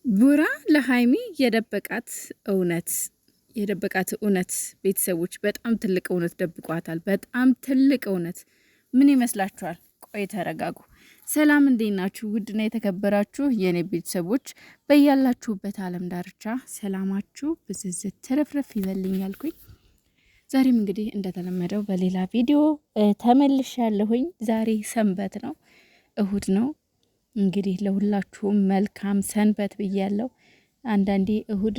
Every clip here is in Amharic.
ቡራ ለሀይሚ የደበቃት እውነት ቤተሰቦች በጣም ትልቅ እውነት ደብቋታል። በጣም ትልቅ እውነት ምን ይመስላችኋል? ቆይ ተረጋጉ። ሰላም እንዴት ናችሁ? ውድና የተከበራችሁ የኔ ቤተሰቦች በያላችሁበት ዓለም ዳርቻ ሰላማችሁ ብዝዝት ትረፍረፍ ይበልኝ ያልኩኝ ዛሬም እንግዲህ እንደተለመደው በሌላ ቪዲዮ ተመልሻለሁኝ። ዛሬ ሰንበት ነው፣ እሁድ ነው። እንግዲህ ለሁላችሁም መልካም ሰንበት ብያለሁ። አንዳንዴ እሁድ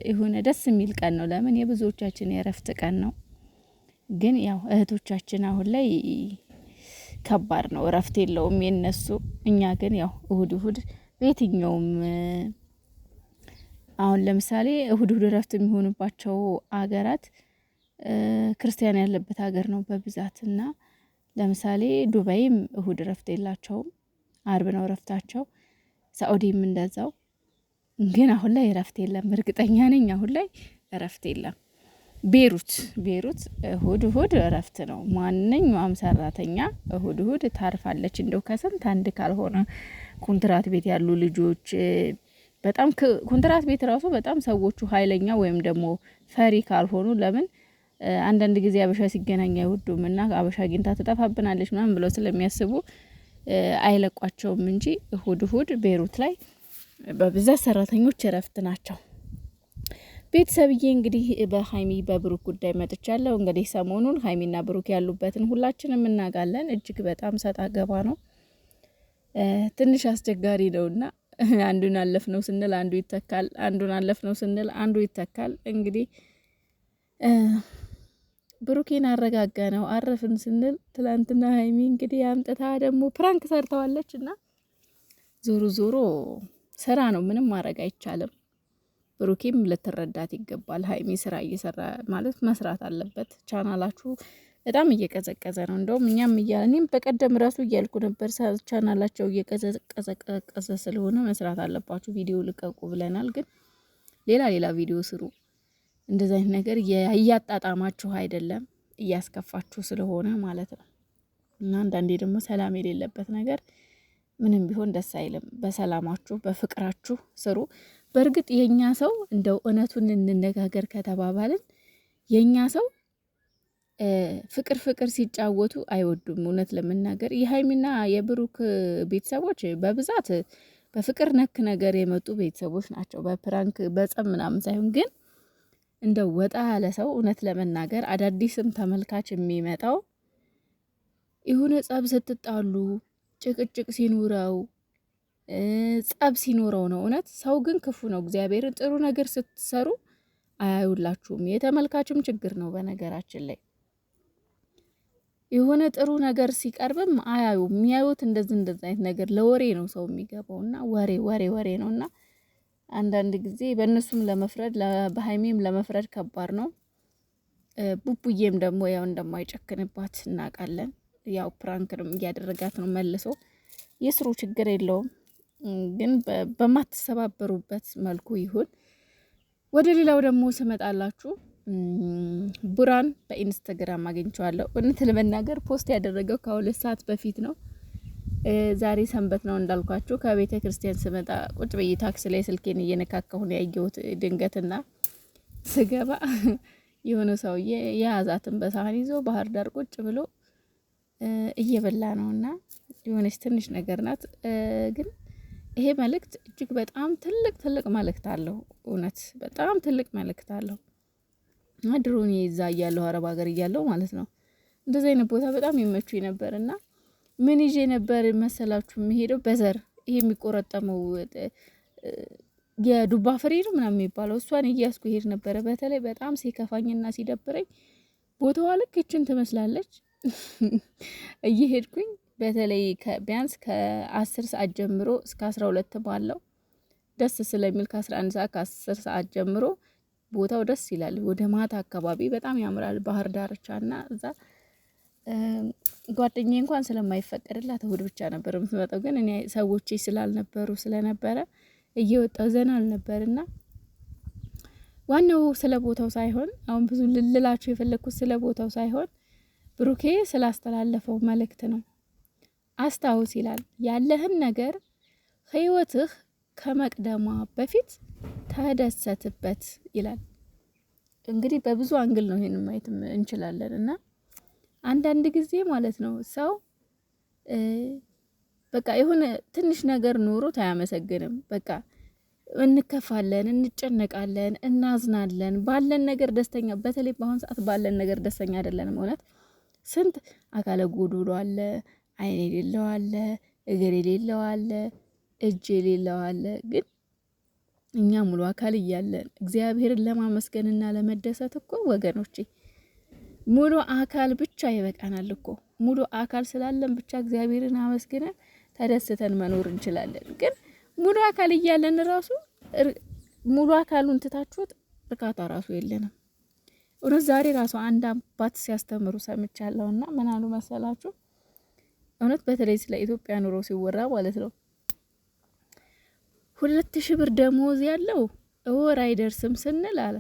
የሆነ ደስ የሚል ቀን ነው። ለምን የብዙዎቻችን የእረፍት ቀን ነው። ግን ያው እህቶቻችን አሁን ላይ ከባድ ነው፣ እረፍት የለውም የነሱ። እኛ ግን ያው እሁድ በየትኛውም አሁን ለምሳሌ እሁድ እረፍት የሚሆኑባቸው አገራት ክርስቲያን ያለበት ሀገር ነው በብዛት እና ለምሳሌ ዱባይም እሁድ እረፍት የላቸውም፣ አርብ ነው እረፍታቸው። ሳኡዲም እንደዛው። ግን አሁን ላይ እረፍት የለም፣ እርግጠኛ ነኝ አሁን ላይ እረፍት የለም። ቤሩት እሁድ እረፍት ነው። ማንኛውም ሰራተኛ እሁድ ታርፋለች። እንደው ከስንት አንድ ካልሆነ ኮንትራት ቤት ያሉ ልጆች በጣም ኮንትራት ቤት ራሱ በጣም ሰዎቹ ኃይለኛ ወይም ደግሞ ፈሪ ካልሆኑ ለምን አንዳንድ ጊዜ አበሻ ሲገናኝ አይወዱም እና አበሻ አግኝታ ትጠፋብናለች ምናምን ብለው ስለሚያስቡ አይለቋቸውም እንጂ እሁድ ቤሩት ላይ በብዛት ሰራተኞች እረፍት ናቸው። ቤተሰብዬ እንግዲህ በሀይሚ በብሩክ ጉዳይ መጥቻለሁ። እንግዲህ ሰሞኑን ሀይሚና ብሩክ ያሉበትን ሁላችንም እናውቃለን። እጅግ በጣም ሰጣ ገባ ነው፣ ትንሽ አስቸጋሪ ነውና አንዱን አለፍነው ስንል አንዱ ይተካል፣ አንዱን አለፍነው ስንል አንዱ ይተካል። እንግዲህ ብሩኬን አረጋጋ ነው አረፍን ስንል ትላንትና ሀይሚ እንግዲህ አምጥታ ደግሞ ፕራንክ ሰርተዋለች እና ዞሮ ስራ ነው፣ ምንም ማድረግ አይቻልም። ብሩኬም ልትረዳት ይገባል። ሀይሚ ስራ እየሰራ ማለት መስራት አለበት። ቻናላችሁ በጣም እየቀዘቀዘ ነው። እንደውም እኔም በቀደም ራሱ እያልኩ ነበር ቻናላቸው እየቀዘቀዘ ስለሆነ መስራት አለባችሁ፣ ቪዲዮ ልቀቁ ብለናል። ግን ሌላ ቪዲዮ ስሩ። እንደዚህ አይነት ነገር እያጣጣማችሁ አይደለም፣ እያስከፋችሁ ስለሆነ ማለት ነው። እና አንዳንዴ ደግሞ ሰላም የሌለበት ነገር ምንም ቢሆን ደስ አይልም። በሰላማችሁ በፍቅራችሁ ስሩ። በእርግጥ የኛ ሰው እንደው እውነቱን እንነጋገር ከተባባልን የኛ ሰው ፍቅር ሲጫወቱ አይወዱም። እውነት ለመናገር የሀይሚና የብሩክ ቤተሰቦች በብዛት በፍቅር ነክ ነገር የመጡ ቤተሰቦች ናቸው። በፕራንክ በጸብ ምናምን ሳይሆን ግን እንደው ወጣ ያለ ሰው እውነት ለመናገር አዳዲስም ተመልካች የሚመጣው የሆነ ጸብ ስትጣሉ ጭቅጭቅ ሲኖረው ጸብ ሲኖረው ነው። እውነት ሰው ግን ክፉ ነው። እግዚአብሔርን ጥሩ ነገር ስትሰሩ አያዩላችሁም። የተመልካችም ችግር ነው። በነገራችን ላይ የሆነ ጥሩ ነገር ሲቀርብም አያዩም። የሚያዩት እንደዚህ አይነት ነገር ለወሬ ነው ሰው የሚገባውና ወሬ ነውና አንዳንድ ጊዜ በእነሱም ለመፍረድ በሀይሜም ለመፍረድ ከባድ ነው። ቡቡዬም ደግሞ ያው እንደማይጨክንባት እናውቃለን። ያው ፕራንክንም እያደረጋት ነው። መልሶ የስሩ ችግር የለውም፣ ግን በማትሰባበሩበት መልኩ ይሁን። ወደ ሌላው ደግሞ ስመጣላችሁ ቡራን በኢንስታግራም አግኝቼዋለሁ። እውነት ለመናገር ፖስት ያደረገው ከ2 ሰዓት በፊት ነው። ዛሬ ሰንበት ነው እንዳልኳችሁ። ከቤተ ክርስቲያን ስመጣ ቁጭ ብዬ ታክሲ ላይ ስልኬን እየነካካሁ ነው ያየሁት። ድንገትና ስገባ የሆነ ሰውዬ የያዛትን በሳህን ይዞ ባህር ዳር ቁጭ ብሎ እየበላ ነውና የሆነች ትንሽ ነገር ናት። ግን ይሄ መልእክት እጅግ በጣም ትልቅ መልእክት አለው። እውነት በጣም ትልቅ መልእክት አለው። ድሮን ይዛ እያለሁ አረብ ሀገር እያለሁ ማለት ነው እንደዚህ አይነት ቦታ በጣም ይመቹኝ ነበርና ምን ይዤ ነበር መሰላችሁ የሚሄደው በዘር ይሄ የሚቆረጠመው የዱባ ፍሬ ነው ምናምን የሚባለው እሷን እያስኩ ሄድ ነበረ። በተለይ በጣም ሲከፋኝና ሲደብረኝ ቦታዋ ልክ ይችን ትመስላለች። እየሄድኩኝ በተለይ ቢያንስ ከ10 ሰዓት ጀምሮ እስከ 12 ባለው ደስ ስለሚል ከ11 ሰዓት ከ10 ሰዓት ጀምሮ ቦታው ደስ ይላል። ወደ ማታ አካባቢ በጣም ያምራል። ባህር ዳርቻና እዛ ጓደኛዬ እንኳን ስለማይፈቀድላት እሁድ ብቻ ነበር የምትመጣው። ግን እኔ ሰዎቼ ስለነበረ እየወጣው ዘና አልነበርና ዋናው ስለ ቦታው ሳይሆን አሁን ብዙ ልላችሁ የፈለኩት ስለ ቦታው ሳይሆን ብሩኬ ስላስተላለፈው መልእክት ነው። አስታውስ ይላል ያለህን ነገር ህይወትህ ከመቅደሟ በፊት ተደሰትበት ይላል። እንግዲህ በብዙ አንግል ነው ይሄን ማየት እንችላለን። እና አንዳንድ ጊዜ ማለት ነው ሰው በቃ የሆነ ትንሽ ነገር ኖሮት አያመሰግንም። በቃ እንከፋለን፣ እንጨነቃለን፣ እናዝናለን። ባለን ነገር ደስተኛ በተለይ በአሁን ሰዓት ባለን ነገር ደስተኛ አይደለንም። እውነት ስንት አካለ ጎዶሎ አለ፣ አይን የሌለው አለ፣ እግር የሌለው አለ፣ እጅ የሌለው አለ። ግን እኛ ሙሉ አካል እያለን እግዚአብሔርን ለማመስገንና ለመደሰት እኮ ወገኖቼ ሙሉ አካል ብቻ ይበቃናል እኮ። ሙሉ አካል ስላለን ብቻ እግዚአብሔርን አመስግነን ተደስተን መኖር እንችላለን። ግን ሙሉ አካል እያለን ራሱ ሙሉ አካሉን ትታችሁት እርካታ ራሱ የለንም። እውነት ዛሬ ራሱ አንድ አባት ሲያስተምሩ ሰምቻለሁና ምን አሉ መሰላችሁ? እውነት በተለይ ስለ ኢትዮጵያ ኑሮ ሲወራ ማለት ነው 2000 ብር ደሞዝ ያለው ወር አይደርስም ስንል አለ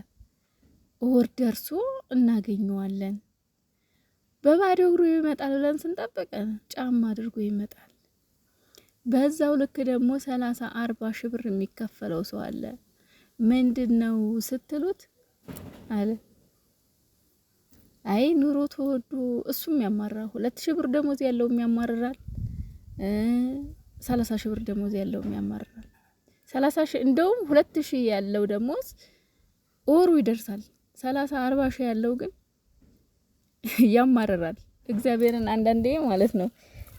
ወር ደርሶ እናገኘዋለን። በባዶ እግሩ ይመጣል ብለን ስንጠብቅ ጫማ አድርጎ ይመጣል። በዛው ልክ ደግሞ 30-40 ሺህ ብር የሚከፈለው ሰው አለ። ምንድነው ስትሉት አለ አይ ኑሮ ተወዶ እሱም ያማራል። 2000 ብር ደሞዝ ያለው ያማራል። 30 ሺህ ብር ደሞዝ ያለው ያማራል። 30 ሺህ እንደውም 2000 ያለው ደሞዝ ወሩ ይደርሳል። 30-40 ሺህ ያለው ግን ያማራል። እግዚአብሔርን አንዳንዴ ማለት ነው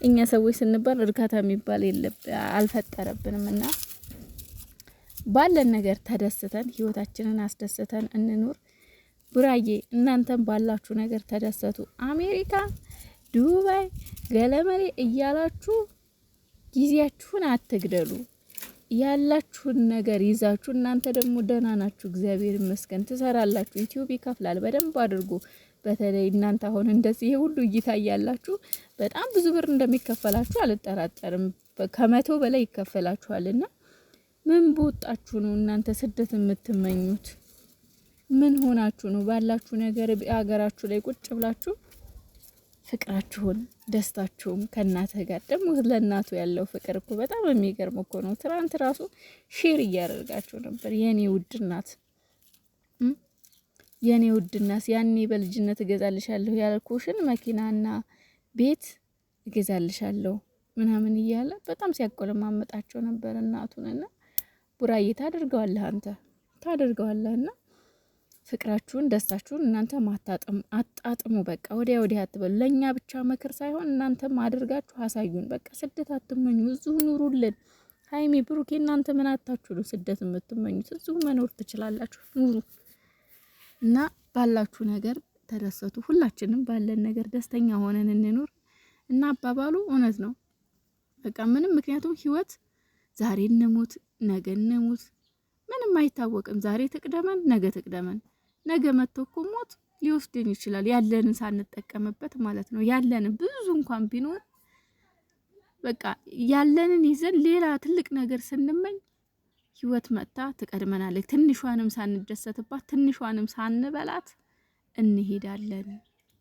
እኛ ሰዎች ስንባል እርካታ የሚባል አልፈጠረብንም። እና ባለን ነገር ተደስተን ህይወታችንን አስደስተን እንኑር። ቡራዬ እናንተም ባላችሁ ነገር ተደሰቱ። አሜሪካ፣ ዱባይ፣ ገለመሌ እያላችሁ ጊዜያችሁን አትግደሉ። ያላችሁን ነገር ይዛችሁ እናንተ ደግሞ ደህና ናችሁ፣ እግዚአብሔር ይመስገን ትሰራላችሁ። ዩቲዩብ ይከፍላል በደንብ አድርጎ። በተለይ እናንተ አሁን እንደዚህ ሁሉ እይታ ያላችሁ በጣም ብዙ ብር እንደሚከፈላችሁ አልጠራጠርም። ከ100 በላይ ይከፈላችኋልና ምን በወጣችሁ ነው እናንተ ስደት የምትመኙት? ምን ሆናችሁ ነው? ባላችሁ ነገር ሀገራችሁ ላይ ቁጭ ብላችሁ ፍቅራችሁን ደስታችሁን ከእናትህ ጋር ደግሞ ለእናቱ ያለው ፍቅር እኮ በጣም የሚገርም እኮ ነው። ትናንት ራሱ ሼር እያደረጋችሁ ነበር። የኔ ውድ እናት የኔ ውድ እናት ያኔ በልጅነት እገዛልሻለሁ ያልኩሽን መኪናና ቤት እገዛልሻለሁ ምናምን እያለ በጣም ሲያቆለማመጣቸው ነበር እናቱንና ቡራዬ ታደርገዋለህ አንተ ታደርገዋለህና ፍቅራችሁን ደስታችሁን እናንተ አጣጥሙ። በቃ ወዲያ አትበሉ። ለኛ ብቻ መከር ሳይሆን እናንተም አድርጋችሁ አሳዩን። በቃ ስደት አትመኙ፣ እዚሁ ኑሩልን። ሃይሚ ብሩኬ እናንተ ምን አታችሁ ነው ስደት የምትመኙት? እዚሁ መኖር ትችላላችሁ፣ ኑሩ እና ባላችሁ ነገር ተደሰቱ። ሁላችንም ባለን ነገር ደስተኛ ሆነን እንኑር እና አባባሉ እውነት ነው። በቃ ምንም ምክንያቱም ህይወት ዛሬ እንሙት ነገ እንሙት ምንም አይታወቅም። ዛሬ ትቅደመን ነገ ትቅደመን። ነገ መጥቶ እኮ ሞት ሊወስድን ይችላል፣ ያለንን ሳንጠቀምበት ማለት ነው። ያለንን ብዙ እንኳን ቢኖር በቃ ያለንን ይዘን ሌላ ትልቅ ነገር ስንመኝ ህይወት መጣ ትቀድመናለች። ትንሿንም ሳንደሰትባት ትንሿንም ሳንበላት እንሄዳለን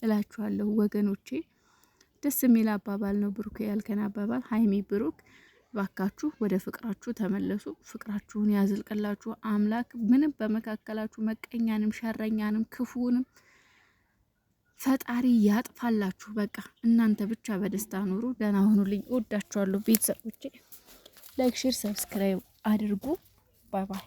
እላችኋለሁ ወገኖቼ። ደስ የሚል አባባል ነው ብሩክ ያልከን አባባል። ሃይሚ ብሩክ ባካችሁ ወደ ፍቅራችሁ ተመለሱ። ፍቅራችሁን ያዝልቅላችሁ አምላክ። ምንም በመካከላችሁ መቀኛንም ሸረኛንም ክፉንም ፈጣሪ ያጥፋላችሁ። በቃ እናንተ ብቻ በደስታ ኑሩ። ደህና ሁኑልኝ። እወዳችኋለሁ ቤተሰቦቼ። ላይክ፣ ሼር፣ ሰብስክራይብ አድርጉ። ባይ ባይ።